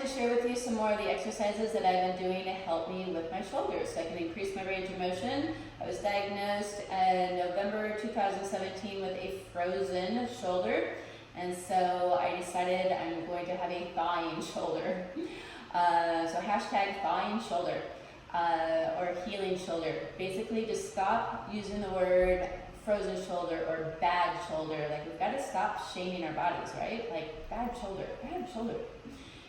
to share with you some more of the exercises that I've been doing to help me with my shoulders so I can increase my range of motion. I was diagnosed in November 2017 with a frozen shoulder, and so I decided I'm going to have a thawing shoulder. So hashtag thawing shoulder or healing shoulder. Basically just stop using the word frozen shoulder or bad shoulder. Like, we've got to stop shaming our bodies, right? Like, bad shoulder, bad shoulder.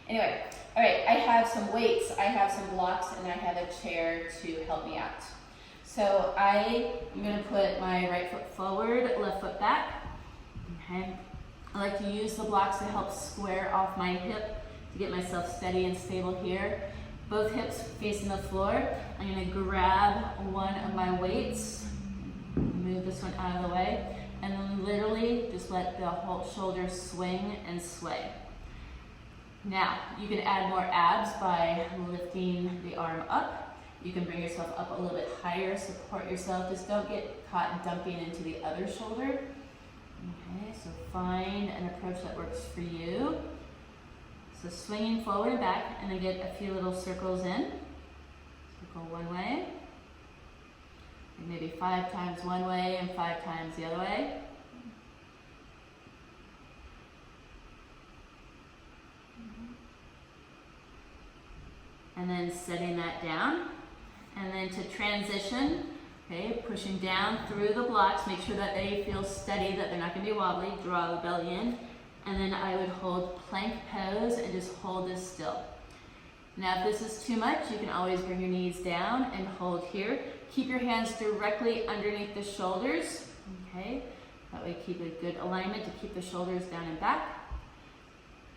Anyway, all right, I have some weights, I have some blocks, and I have a chair to help me out. So I'm going to put my right foot forward, left foot back. Okay. I like to use the blocks to help square off my hip to get myself steady and stable here. Both hips facing the floor. I'm going to grab one of my weights, move this one out of the way, and then literally just let the whole shoulder swing and sway. Now, you can add more abs by lifting the arm up. You can bring yourself up a little bit higher, support yourself. Just don't get caught dumping into the other shoulder. Okay, so find an approach that works for you. So swinging forward and back, and then get a few little circles in. Circle one way. And maybe 5 times one way and 5 times the other way. And then setting that down. And then to transition, okay, pushing down through the blocks, make sure that they feel steady, that they're not going to be wobbly. Draw the belly in. And then I would hold plank pose and just hold this still. Now, if this is too much, you can always bring your knees down and hold here. Keep your hands directly underneath the shoulders, okay? That way keep a good alignment to keep the shoulders down and back.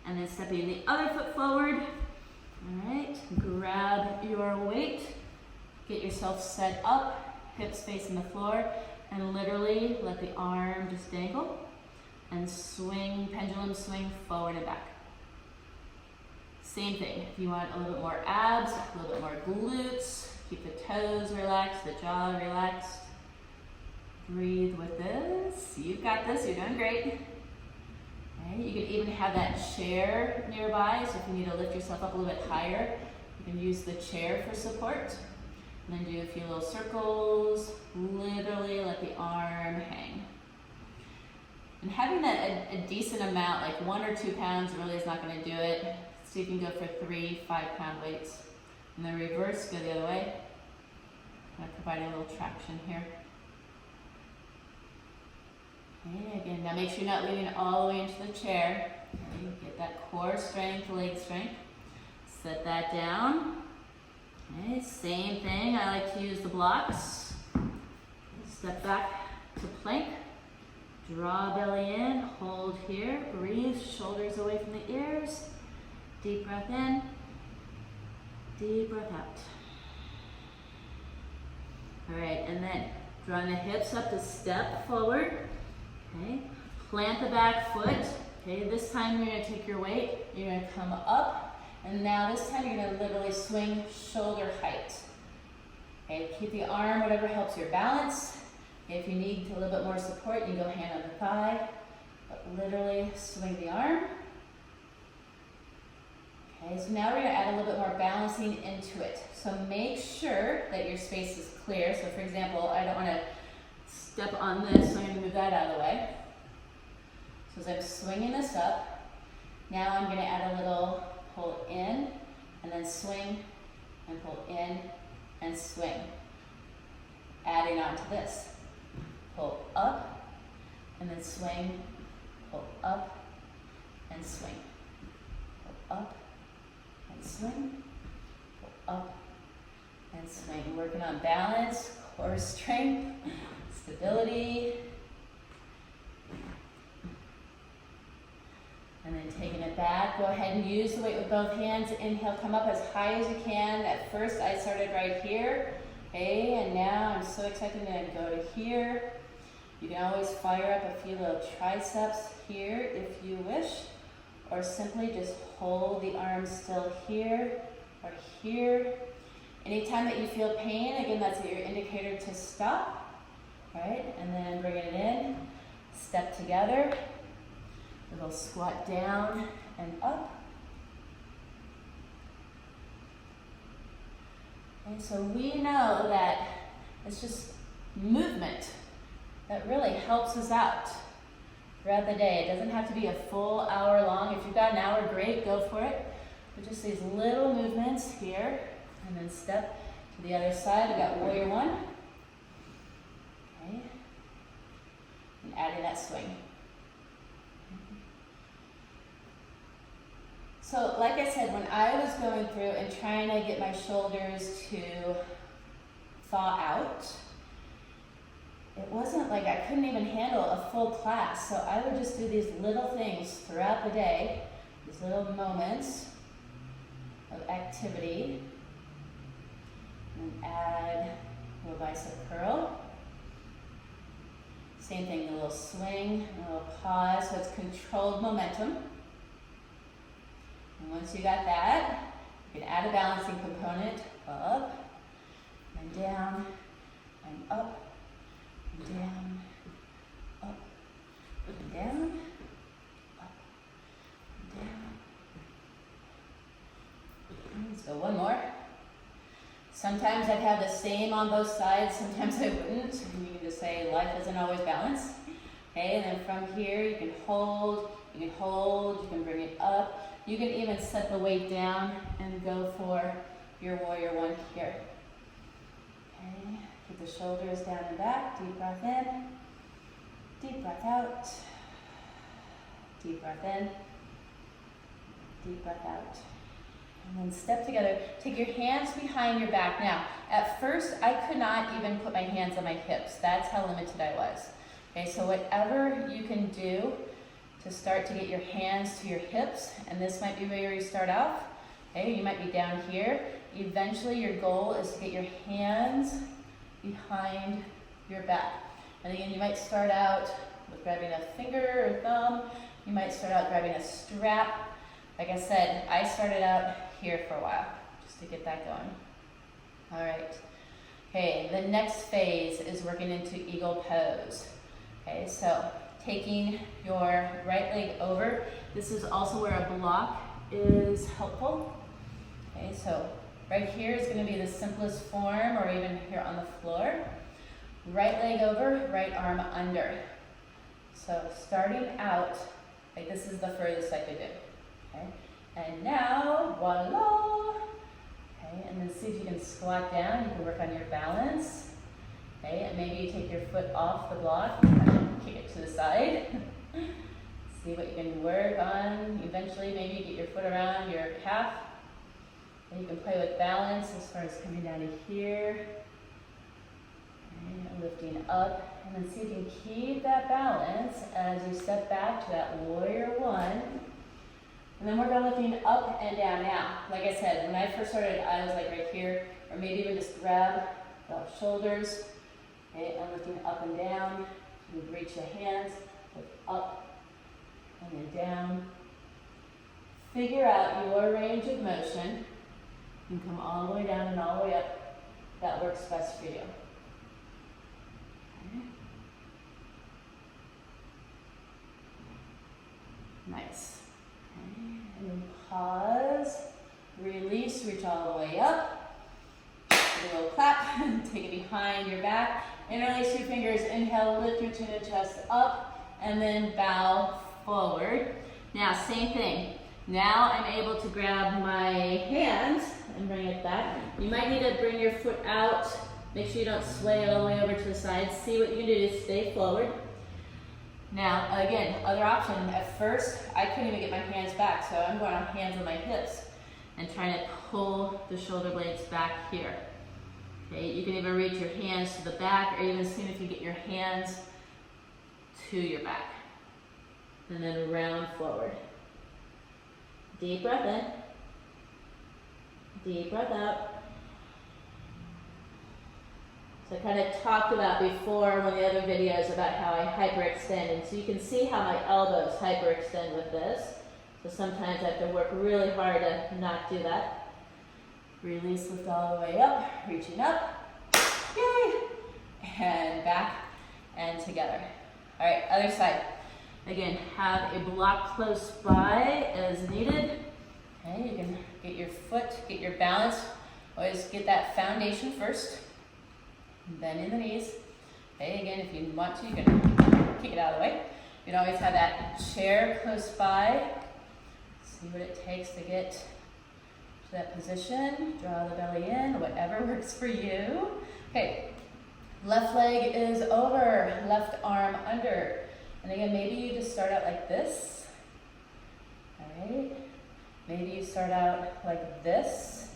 And then stepping the other foot forward. All right, grab your weight, get yourself set up, hips facing the floor, and literally let the arm just dangle and swing, pendulum swing forward and back. Same thing, if you want a little bit more abs, a little bit more glutes, keep the toes relaxed, the jaw relaxed. Breathe with this. You've got this, you're doing great. Okay. You can even have that chair nearby, so if you need to lift yourself up a little bit higher, you can use the chair for support. And then do a few little circles, literally let the arm hang. And having that a decent amount, like 1 or 2 pounds really is not going to do it. So you can go for 3 5-pound weights. And then reverse, go the other way. Kind of providing a little traction here. Okay, again, now make sure you're not leaning all the way into the chair. Okay, get that core strength, leg strength. Set that down. Okay, same thing, I like to use the blocks. Step back to plank. Draw belly in, hold here, breathe, shoulders away from the ears. Deep breath in, deep breath out. All right, and then drawing the hips up to step forward. Okay, plant the back foot. Okay, this time you're gonna take your weight, you're gonna come up, and now this time you're gonna literally swing shoulder height. Okay, keep the arm, whatever helps your balance. If you need a little bit more support, you can go hand on the thigh, but literally swing the arm. Okay, so now we're going to add a little bit more balancing into it. So make sure that your space is clear. So for example, I don't want to step on this, so I'm going to move that out of the way. So as I'm swinging this up, now I'm going to add a little pull in, and then swing, and pull in, and swing. Adding on to this. Pull up, and then swing, pull up, and swing. Pull up, and swing, pull up, and swing. Working on balance, core strength, stability. And then taking it back, go ahead and use the weight with both hands. Inhale, come up as high as you can. At first I started right here, okay, and now I'm so excited to go to here. You can always fire up a few little triceps here if you wish, or simply just hold the arms still here or here. Anytime that you feel pain, again, that's your indicator to stop, right? And then bring it in, step together, little squat down and up. Okay, so we know that it's just movement that really helps us out throughout the day. It doesn't have to be a full hour long. If you've got an hour, great, go for it. But just these little movements here, and then step to the other side. We've got warrior one. Okay. And adding that swing. So like I said, when I was going through and trying to get my shoulders to thaw out, it wasn't like I couldn't even handle a full class. So I would just do these little things throughout the day, these little moments of activity, and add a little bicep curl. Same thing, a little swing, a little pause, so it's controlled momentum. And once you got that, you can add a balancing component, up and down and up and down, up and down, up and down. Let's go one more. Sometimes I'd have the same on both sides, sometimes I wouldn't. You can just say life isn't always balanced. Okay, and then from here you can hold, you can bring it up. You can even set the weight down and go for your warrior one here. Okay, keep the shoulders down and back, deep breath in, deep breath out, deep breath in, deep breath out. And then step together. Take your hands behind your back. Now, at first, I could not even put my hands on my hips. That's how limited I was. Okay, so whatever you can do to start to get your hands to your hips, and this might be where you start off. Okay, you might be down here. Eventually, your goal is to get your hands behind your back. And again, you might start out with grabbing a finger or thumb. You might start out grabbing a strap. Like I said, I started out here for a while, just to get that going. All right. Okay, the next phase is working into eagle pose. Okay, so taking your right leg over. This is also where a block is helpful. Okay, so right here is going to be the simplest form, or even here on the floor. Right leg over, right arm under. So starting out, like this is the furthest I could do. Okay, and now, voila. Okay, and then see if you can squat down. You can work on your balance. Okay, and maybe you take your foot off the block, kick it to the side. See what you can work on. Eventually, maybe you get your foot around your calf. And you can play with balance as far as coming down to here. And lifting up. And then see if you can keep that balance as you step back to that warrior one. And then we're going lifting up and down now. Like I said, when I first started, I was like right here, or maybe even just grab the shoulders. Okay, and lifting up and down. You reach the hands, lift up and then down. Figure out your range of motion. You can come all the way down and all the way up. That works best for you. Okay. Nice. Okay. And then pause, release, reach all the way up. Give a little clap, take it behind your back. Interlace your fingers, inhale, lift your chin and chest up, and then bow forward. Now, same thing. Now I'm able to grab my hands and bring it back. You might need to bring your foot out. Make sure you don't sway all the way over to the side. See what you can do to stay forward. Now, again, other option. At first, I couldn't even get my hands back, so I'm going on hands on my hips and trying to pull the shoulder blades back here. Okay, you can even reach your hands to the back, or even see if you get your hands to your back. And then round forward. Deep breath in. Deep breath out. So I kind of talked about before one of the other videos about how I hyperextend. And so you can see how my elbows hyperextend with this. So sometimes I have to work really hard to not do that. Release, lift all the way up, reaching up. Yay! And back and together. All right, other side. Again, have a block close by as needed. Okay, you can get your foot, get your balance Always get that foundation first. Bend in the knees. Okay, again, if you want to, you can kick it out of the way. You can always have that chair close by. See what it takes to get to that position. Draw the belly in, whatever works for you. Okay, left leg is over, left arm under. And again, maybe you just start out like this. All right. Maybe you start out like this.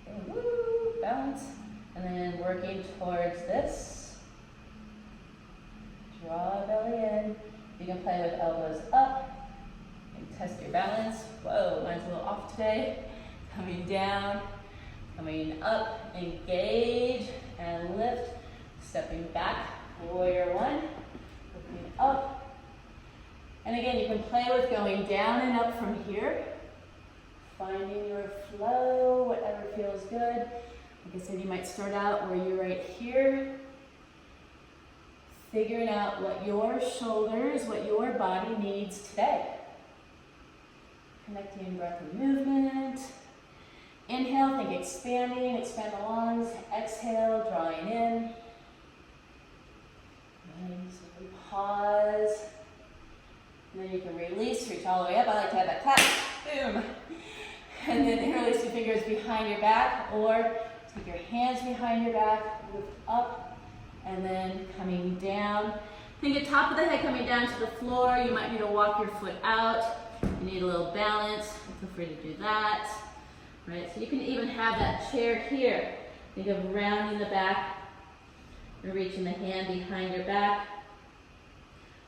Okay, woo, balance. And then working towards this. Draw belly in. You can play with elbows up and test your balance. Whoa, mine's a little off today. Coming down, coming up, engage and lift. Stepping back, warrior one. Looking up. And again, you can play with going down and up from here. Finding your flow, whatever feels good. Like I said, you might start out where you're right here. Figuring out what your shoulders, what your body needs today. Connecting breath and movement. Inhale, think expanding, expand the lungs. Exhale, drawing in. And so we pause. And then you can release, reach all the way up. I like to have that clap. Boom. And then interlace your fingers behind your back, or take your hands behind your back, lift up, and then coming down. Think at top of the head coming down to the floor. You might need to walk your foot out. You need a little balance. Feel free to do that. Right, so you can even have that chair here. Think of rounding the back and reaching the hand behind your back.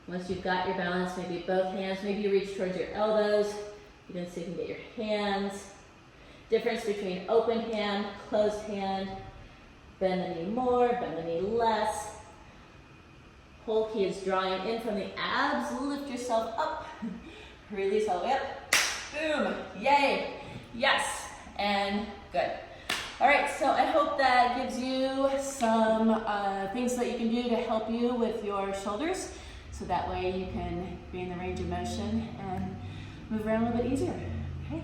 Once you've got your balance, maybe both hands, maybe you reach towards your elbows. You can see if you can get your hands. Difference between open hand, closed hand. Bend the knee more, bend the knee less. Whole key is drawing in from the abs. Lift yourself up. Release all the way up. Boom. Yay. Yes. And good. All right, so I hope that gives you some things that you can do to help you with your shoulders. So that way you can be in the range of motion and move around a little bit easier. Okay.